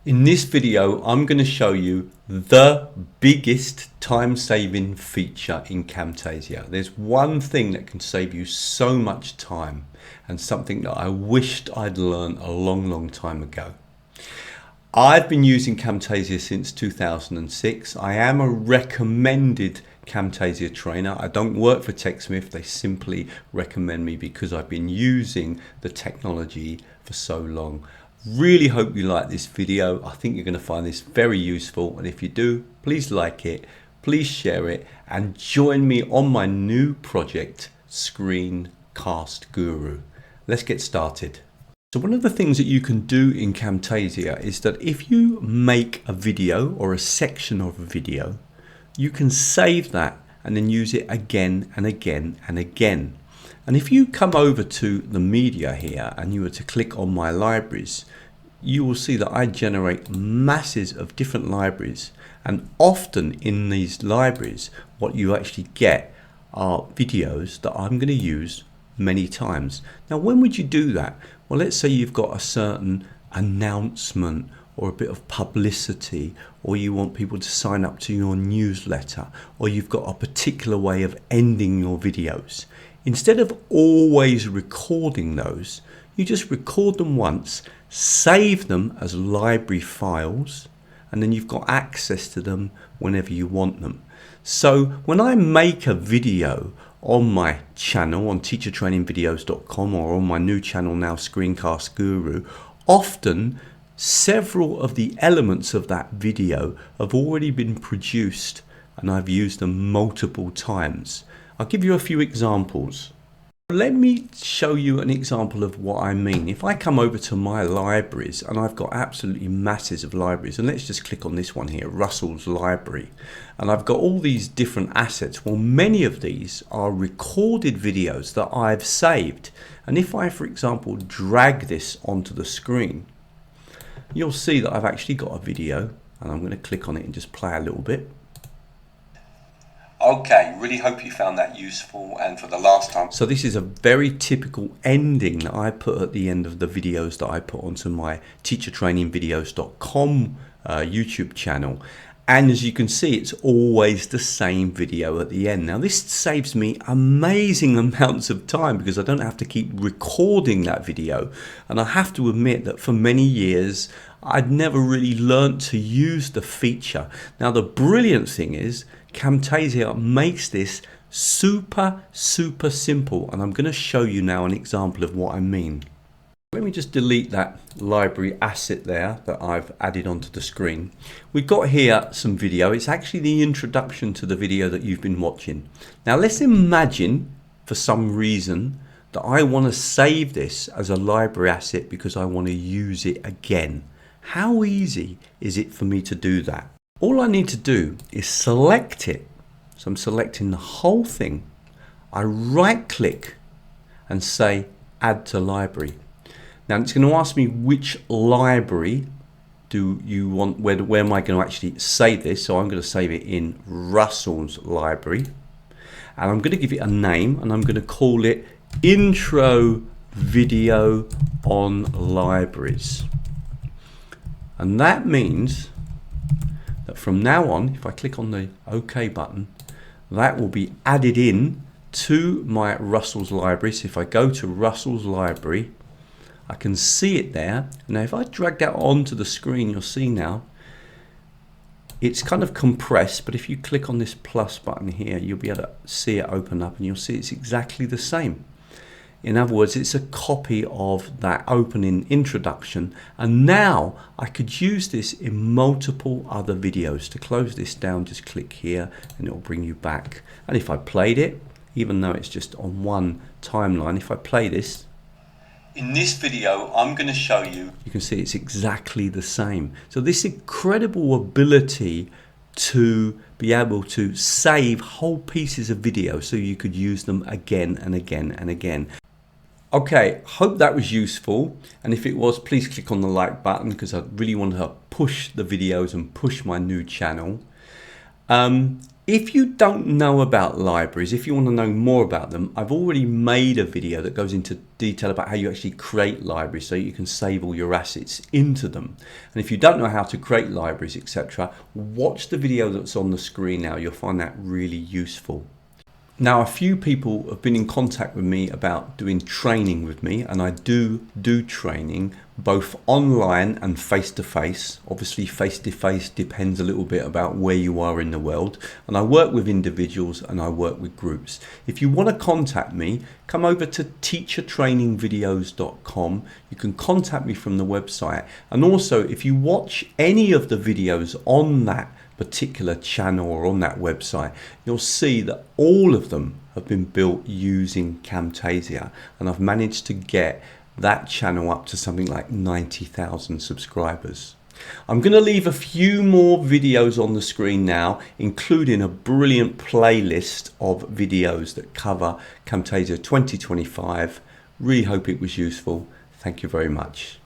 In this video, I'm going to show you the biggest time-saving feature in Camtasia. There's one thing that can save you so much time and something that I wished I'd learned a long time ago. I've been using Camtasia since 2006. I am a recommended Camtasia trainer. I don't work for TechSmith. They simply recommend me because I've been using the technology for so long. Really hope you like this video. I think you're going to find this very useful, and if you do, please like it, please share it, and join me on my new project, Screencast Guru. Let's get started. So one of the things that you can do in Camtasia is that if you make a video or a section of a video, you can save that and then use it again and again and again. And if you come over to the media here and you were to click on my libraries, you will see that I generate masses of different libraries, and often in these libraries what you actually get are videos that I'm going to use many times. Now, when would you do that? Well, let's say you've got a certain announcement or a bit of publicity, or you want people to sign up to your newsletter, or you've got a particular way of ending your videos. Instead of always recording those, you just record them once, save them as library files, and then you've got access to them whenever you want them. So when I make a video on my channel on teachertrainingvideos.com or on my new channel now, Screencast Guru, often several of the elements of that video have already been produced and I've used them multiple times. I'll give you a few examples. Let me show you an example of what I mean. If I come over to my libraries, and I've got absolutely masses of libraries, and let's just click on this one here, Russell's Library, and I've got all these different assets. Well, many of these are recorded videos that I've saved, and if I, for example, drag this onto the screen, you'll see that I've actually got a video, and I'm going to click on it and just play a little bit. Okay, really hope you found that useful, and for the last time. So this is a very typical ending that I put at the end of the videos that I put onto my teachertrainingvideos.com YouTube channel. And as you can see, it's always the same video at the end. Now this saves me amazing amounts of time because I don't have to keep recording that video. And I have to admit that for many years, I'd never really learnt to use the feature. Now the brilliant thing is, Camtasia makes this super simple, and I'm going to show you now an example of what I mean. Let me just delete that library asset there that I've added onto the screen. We've got here some video. It's actually the introduction to the video that you've been watching. Now let's imagine for some reason that I want to save this as a library asset because I want to use it again. How easy is it for me to do that? All I need to do is select it. So I'm selecting the whole thing. I right click and say add to library. Now it's going to ask me which library do you want, where am I going to actually save this? So I'm going to save it in Russell's Library. And I'm going to give it a name, and I'm going to call it Intro Video on Libraries. And that means that from now on, if I click on the OK button, that will be added in to my Russell's Library. So if I go to Russell's Library, I can see it there. Now if I drag that onto the screen, you'll see now it's kind of compressed, but if you click on this plus button here, you'll be able to see it open up, and you'll see it's exactly the same. In other words, it's a copy of that opening introduction, and now I could use this in multiple other videos. To close this down, just click here and it will bring you back. And if I played it, even though it's just on one timeline, if I play this, in this video I'm going to show you, you can see it's exactly the same. So this incredible ability to be able to save whole pieces of video so you could use them again and again and again. Okay, hope that was useful, and if it was, please click on the like button because I really want to push the videos and push my new channel. If you don't know about libraries, if you want to know more about them, I've already made a video that goes into detail about how you actually create libraries so you can save all your assets into them. And if you don't know how to create libraries, etc., watch the video that's on the screen now. You'll find that really useful. Now, a few people have been in contact with me about doing training with me, and I do training both online and face-to-face. Obviously, face-to-face depends a little bit about where you are in the world, and I work with individuals and I work with groups. If you want to contact me, come over to teachertrainingvideos.com. You can contact me from the website, and also if you watch any of the videos on that particular channel or on that website, you'll see that all of them have been built using Camtasia, and I've managed to get that channel up to something like 90,000 subscribers. I'm going to leave a few more videos on the screen now, including a brilliant playlist of videos that cover Camtasia 2025. Really hope it was useful. Thank you very much.